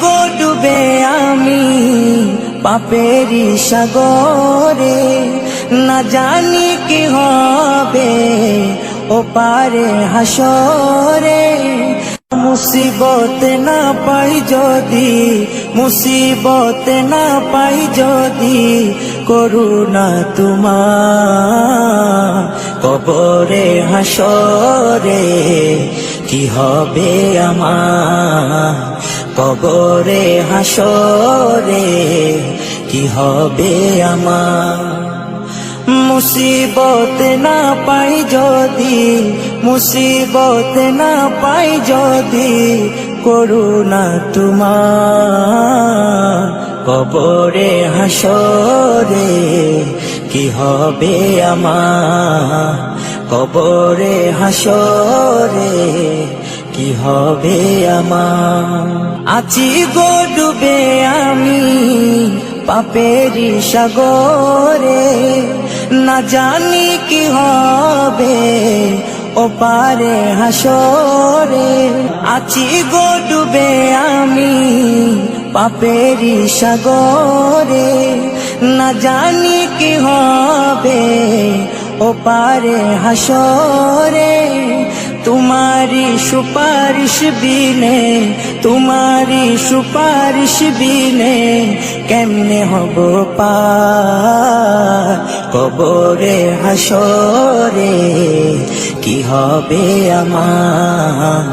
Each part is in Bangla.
গো ডুবে আমি পাপেরি সাগরে, না জানি কি হবে ও পারে হাসরে। মুসিবত না পাই যদি, মুসিবত না পাই যদি, করুণা তোমার কবরে হাসরে কি হবে আমার, কবরে হাসরে কি হবে আমার। মুসিবত না পাই যদি, মুসিবত না পাই যদি, করুণা তোমার কবরে হাসরে কি হবে আমার, কবরে হাসরে কি হবে আমার। আছি গো ডুবে আমি পাপেরি সাগরে, না জানি কি হবে ও পারে হাসরে। আছি গো ডুবে আমি পাপেরি সাগরে, না জানি কি হবে ও পারে হাসরে। তোমারি সুপারিশ বিনে, তোমারি সুপারিশ বিনে কেমনে হব পার, কবরে হাসরে কি হবে আমার,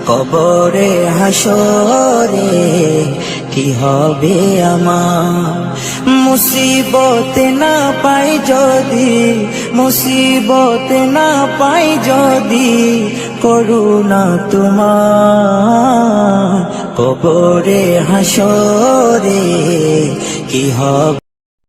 কবরে হাসরে কি হবে আমার। মুসিবত না পাই যদি, মুসিবত না পাই যদি, করুণা তোমার কবরে হাসরে কি হবে।